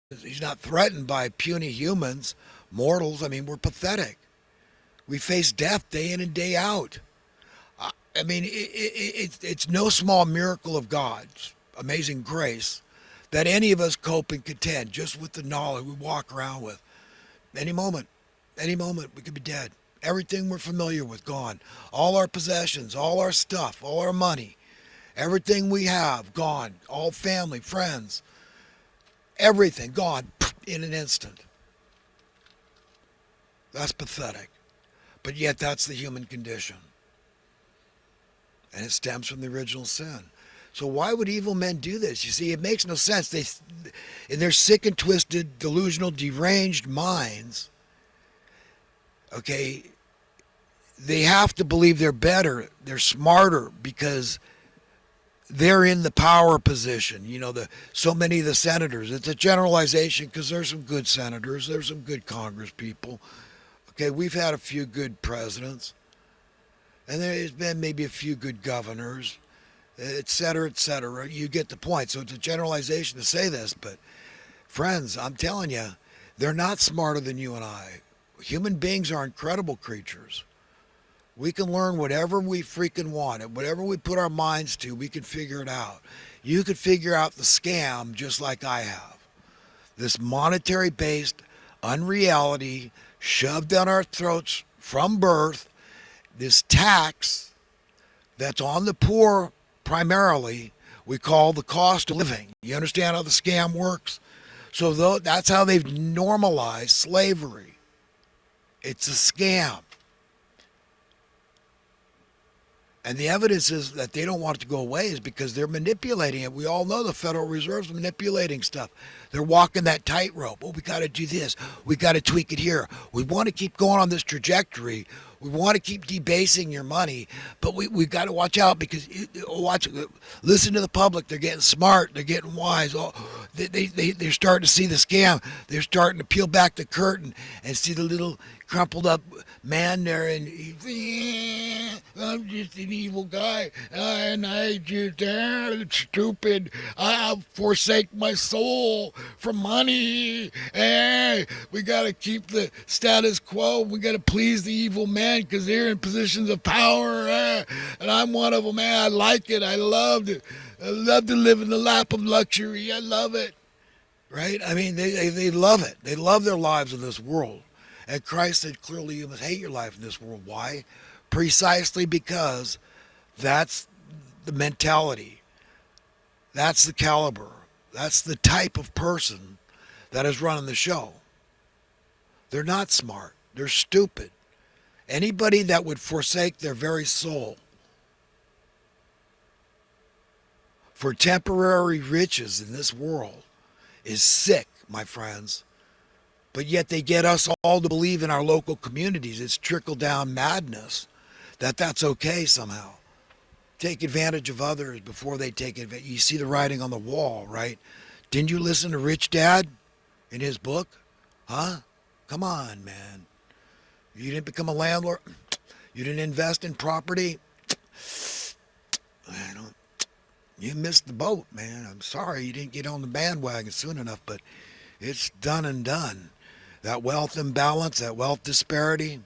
He's not threatened by puny humans, mortals. I mean, we're pathetic. We face death day in and day out. I mean, it's no small miracle of God's amazing grace that any of us cope and contend just with the knowledge we walk around with. Any moment, we could be dead. Everything we're familiar with, gone. All our possessions, all our stuff, all our money, everything we have, gone. All family, friends, everything gone in an instant. That's pathetic. But yet, that's the human condition. And it stems from the original sin. So why would evil men do this? You see, it makes no sense. In their sick and twisted, delusional, deranged minds, okay, they have to believe they're better, they're smarter because they're in the power position. So many of the senators. It's a generalization because there's some good senators, there's some good Congress people. Okay, we've had a few good presidents, and there's been maybe a few good governors, et cetera, et cetera. You get the point. So it's a generalization to say this, but friends, I'm telling you, they're not smarter than you and I. Human beings are incredible creatures. We can learn whatever we freaking want. And whatever we put our minds to, we can figure it out. You could figure out the scam just like I have. This monetary-based unreality shoved down our throats from birth, this tax that's on the poor primarily, we call the cost of living. You understand how the scam works? So that's how they've normalized slavery. It's a scam. And the evidence is that they don't want it to go away is because they're manipulating it. We all know the Federal Reserve's manipulating stuff. They're walking that tightrope. Oh, we got to do this. We got to tweak it here. We want to keep going on this trajectory. We want to keep debasing your money, but we got to watch out because listen to the public. They're getting smart. They're getting wise. Oh, they're starting to see the scam. They're starting to peel back the curtain and see the little crumpled up man there, and I'm just an evil guy, and I just stupid. I'll forsake my soul for money. We got to keep the status quo. We got to please the evil man because they're in positions of power, and I'm one of them. I like it. I love it. I love to live in the lap of luxury. I love it. Right? I mean, they love it. They love their lives in this world. And Christ said clearly, you must hate your life in this world. Why? Precisely because that's the mentality. That's the caliber. That's the type of person that is running the show. They're not smart. They're stupid. Anybody that would forsake their very soul for temporary riches in this world is sick, my friends. But yet they get us all to believe in our local communities. It's trickle-down madness that's okay somehow. Take advantage of others before they take advantage. You see the writing on the wall, right? Didn't you listen to Rich Dad in his book? Huh? Come on, man. You didn't become a landlord? You didn't invest in property? I don't. You missed the boat, man. I'm sorry you didn't get on the bandwagon soon enough, but it's done and done. That wealth imbalance, that wealth disparity,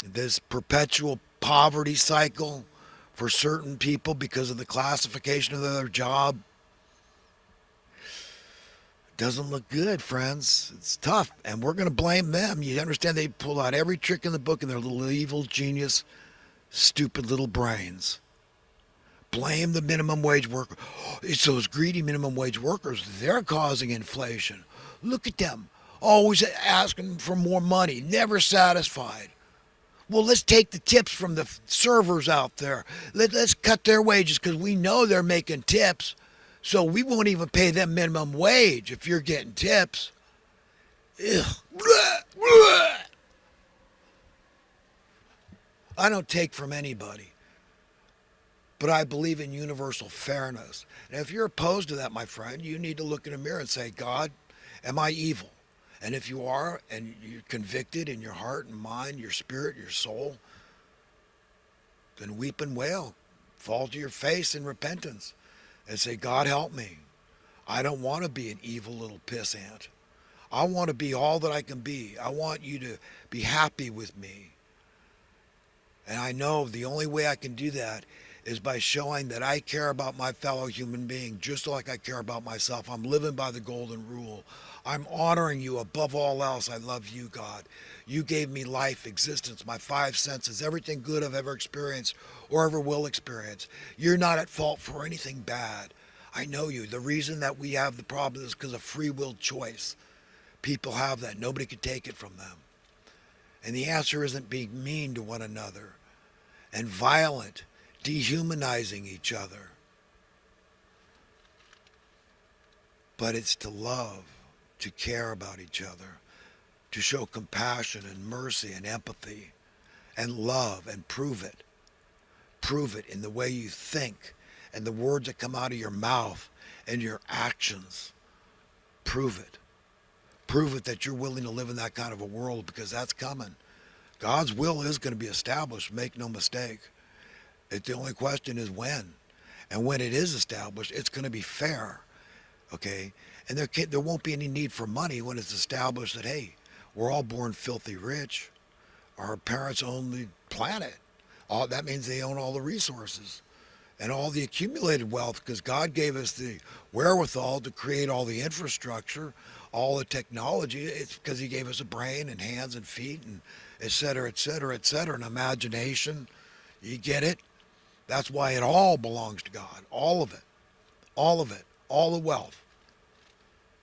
this perpetual poverty cycle for certain people because of the classification of their job doesn't look good, friends. It's tough, and we're going to blame them. You understand they pull out every trick in the book in their little evil, genius, stupid little brains. Blame the minimum wage worker. It's those greedy minimum wage workers. They're causing inflation. Look at them. Always asking for more money, never satisfied. Well, let's take the tips from the servers out there. Let's cut their wages because we know they're making tips. So we won't even pay them minimum wage if you're getting tips. Ugh. I don't take from anybody, but I believe in universal fairness. And if you're opposed to that, my friend, you need to look in a mirror and say, God, am I evil? And if you are, and you're convicted in your heart and mind, your spirit, your soul, then weep and wail. Fall to your face in repentance and say, God, help me. I don't want to be an evil little pissant. I want to be all that I can be. I want you to be happy with me. And I know the only way I can do that is by showing that I care about my fellow human being just like I care about myself. I'm living by the golden rule. I'm honoring you above all else. I love you, God. You gave me life, existence, my five senses, everything good I've ever experienced or ever will experience. You're not at fault for anything bad. I know you. The reason that we have the problem is because of free will choice. People have that. Nobody can take it from them. And the answer isn't being mean to one another and violent, dehumanizing each other. But it's to love, to care about each other, to show compassion and mercy and empathy and love and prove it. Prove it in the way you think and the words that come out of your mouth and your actions. Prove it. Prove it that you're willing to live in that kind of a world because that's coming. God's will is going to be established, make no mistake. The only question is when. And when it is established, it's going to be fair. Okay? And there won't be any need for money when it's established that, hey, we're all born filthy rich. Our parents own the planet. That means they own all the resources and all the accumulated wealth because God gave us the wherewithal to create all the infrastructure, all the technology. It's because he gave us a brain and hands and feet and et cetera, et cetera, et cetera, and imagination. You get it? That's why it all belongs to God. All of it. All of it. All the wealth.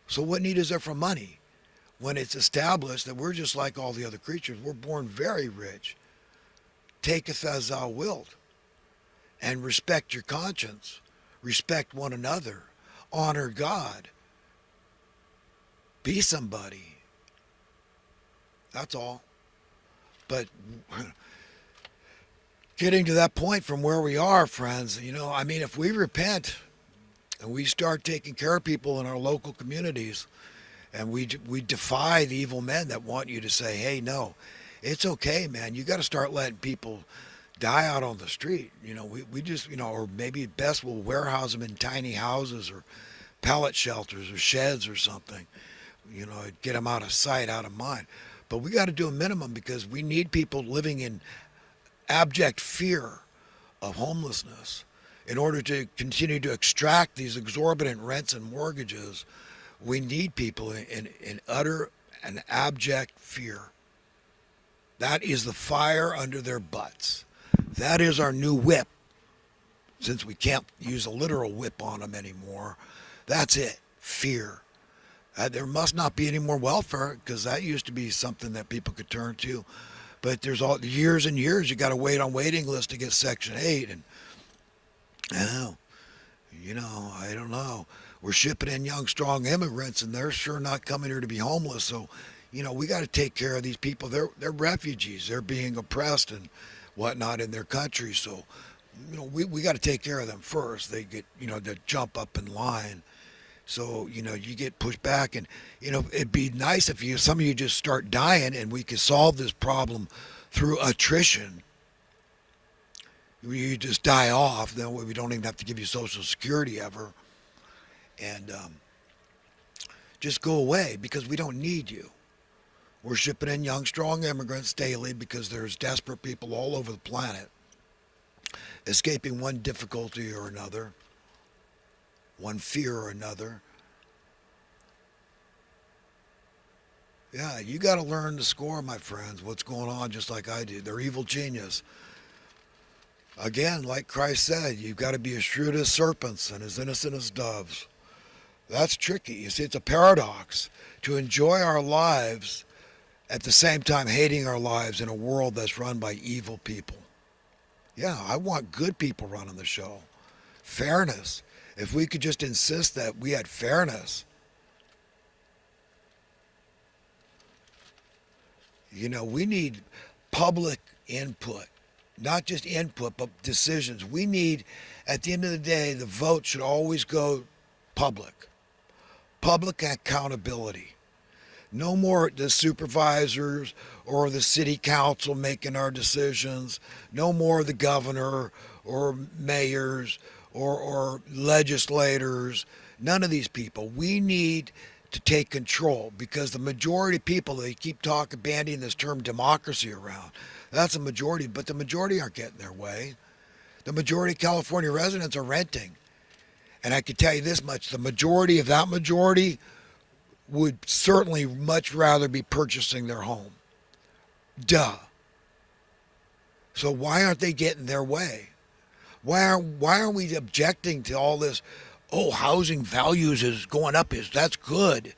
So what need is there for money when it's established that we're just like all the other creatures? We're born very rich. Taketh as thou wilt. And respect your conscience. Respect one another. Honor God. Be somebody. That's all. But getting to that point from where we are, friends, I mean, if we repent and we start taking care of people in our local communities and we defy the evil men that want you to say, hey, no, it's okay, man. You got to start letting people die out on the street. We just, or maybe best we'll warehouse them in tiny houses or pallet shelters or sheds or something, get them out of sight, out of mind. But we got to do a minimum because we need people living in abject fear of homelessness. In order to continue to extract these exorbitant rents and mortgages, we need people in utter and abject fear. That is the fire under their butts. That is our new whip. Since we can't use a literal whip on them anymore, that's it. Fear. There must not be any more welfare because that used to be something that people could turn to. But there's all years and years you got to wait on waiting list to get Section 8. And, I don't know. We're shipping in young, strong immigrants, and they're sure not coming here to be homeless. So, we got to take care of these people. They're refugees. They're being oppressed and whatnot in their country. So, we got to take care of them first. They get, to jump up in line. So, you get pushed back and, it'd be nice if some of you just start dying and we could solve this problem through attrition. You just die off. That way we don't even have to give you Social Security ever. And just go away because we don't need you. We're shipping in young, strong immigrants daily because there's desperate people all over the planet escaping one difficulty or another. One fear or another. Yeah, you got to learn the score, my friends. What's going on, just like I do. They're evil genius. Again, like Christ said, you've got to be as shrewd as serpents and as innocent as doves. That's tricky. You see, it's a paradox to enjoy our lives at the same time hating our lives in a world that's run by evil people. Yeah, I want good people running the show. Fairness. If we could just insist that we had fairness, we need public input, not just input, but decisions. We need, at the end of the day, the vote should always go public. Public accountability. No more the supervisors or the city council making our decisions. No more the governor or mayors or legislators. None of these people. We need to take control because the majority of people, they keep talking, bandying this term democracy around. That's a majority, but the majority aren't getting their way. The majority of California residents are renting. And I can tell you this much, the majority of that majority would certainly much rather be purchasing their home. Duh. So why aren't they getting their way? Why aren't we objecting to all this? Oh, housing values is going up. That's good.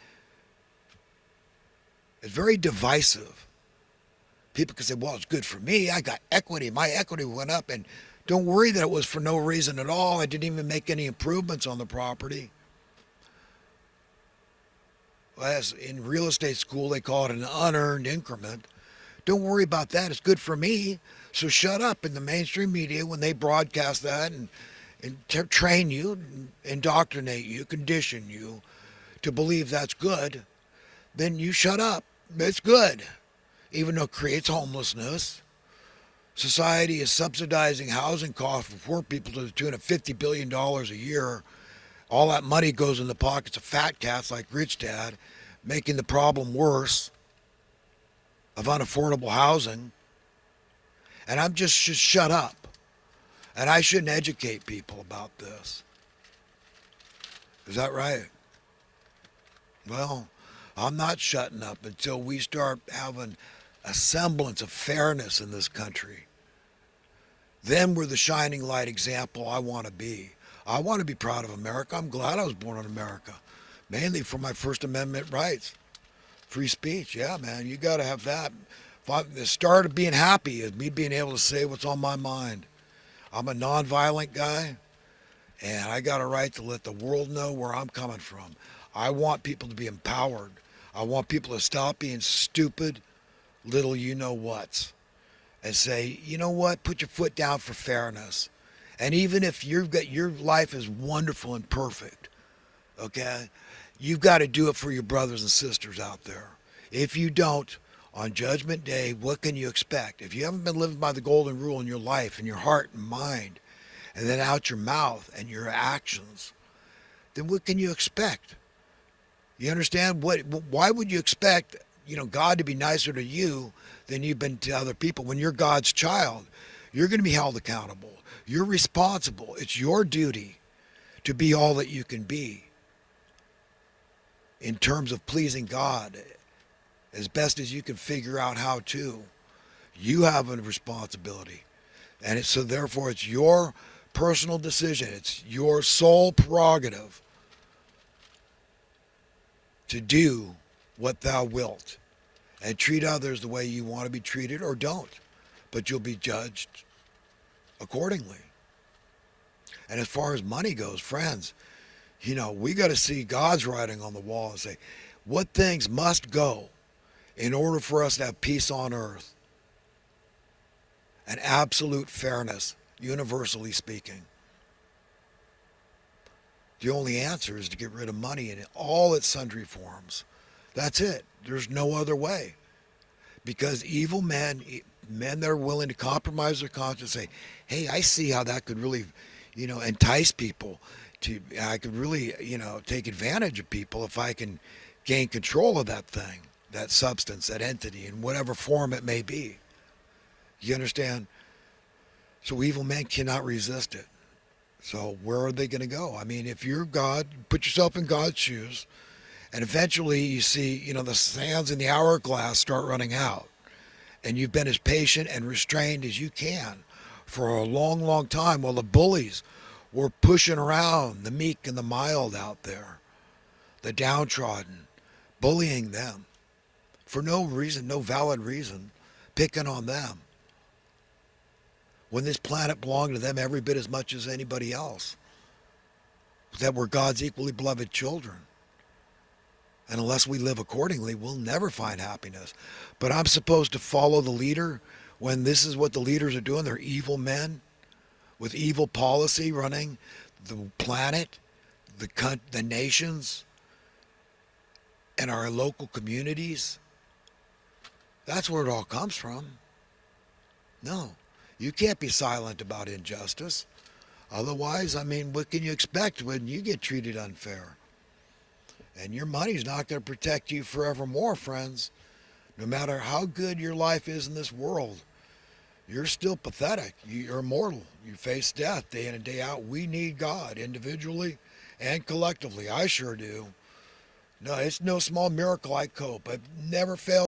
It's very divisive. People can say, well, it's good for me. I got equity. My equity went up. And don't worry that it was for no reason at all. I didn't even make any improvements on the property. As in real estate school, they call it an unearned increment. Don't worry about that. It's good for me. So shut up in the mainstream media when they broadcast that and train you, indoctrinate you, condition you to believe that's good. Then you shut up. It's good. Even though it creates homelessness. Society is subsidizing housing costs for poor people to the tune of $50 billion a year. All that money goes in the pockets of fat cats like Rich Dad, making the problem worse of unaffordable housing. And I'm just shut up. And I shouldn't educate people about this. Is that right? Well, I'm not shutting up until we start having a semblance of fairness in this country. Then we're the shining light example I want to be. I want to be proud of America. I'm glad I was born in America, mainly for my First Amendment rights. Free speech, yeah, man, you got to have that. The start of being happy is me being able to say what's on my mind. I'm a nonviolent guy, and I got a right to let the world know where I'm coming from. I want people to be empowered. I want people to stop being stupid, little you-know-whats, and say, you know what, put your foot down for fairness. And even if you've got your life is wonderful and perfect, okay, you've got to do it for your brothers and sisters out there. If you don't, on Judgment Day, what can you expect? If you haven't been living by the golden rule in your life, in your heart and mind, and then out your mouth and your actions, then what can you expect? You understand? Why would you expect, God to be nicer to you than you've been to other people? When you're God's child, you're going to be held accountable. You're responsible. It's your duty to be all that you can be in terms of pleasing God as best as you can figure out how to. You have a responsibility. And so therefore it's your personal decision. It's your sole prerogative to do what thou wilt and treat others the way you want to be treated, or don't. But you'll be judged accordingly. And as far as money goes, friends, we got to see God's writing on the wall and say, what things must go in order for us to have peace on earth and absolute fairness, universally speaking. The only answer is to get rid of money in all its sundry forms. That's it. There's no other way. Because evil men that are willing to compromise their conscience, say, hey, I see how that could really, entice people to, I could really, take advantage of people if I can gain control of that thing, that substance, that entity, in whatever form it may be. You understand? So evil men cannot resist it. So where are they going to go? I mean, if you're God, put yourself in God's shoes, and eventually you see, the sands in the hourglass start running out. And you've been as patient and restrained as you can for a long, long time while the bullies were pushing around the meek and the mild out there, the downtrodden, bullying them for no reason, no valid reason, picking on them. When this planet belonged to them every bit as much as anybody else, that we're God's equally beloved children. And unless we live accordingly, we'll never find happiness. But I'm supposed to follow the leader when this is what the leaders are doing. They're evil men with evil policy running the planet, the nations, and our local communities. That's where it all comes from. No, you can't be silent about injustice. Otherwise, I mean, what can you expect when you get treated unfair? And your money's not going to protect you forevermore, friends. No matter how good your life is in this world, you're still pathetic. You're mortal. You face death day in and day out. We need God individually and collectively. I sure do. No, it's no small miracle I cope. I've never failed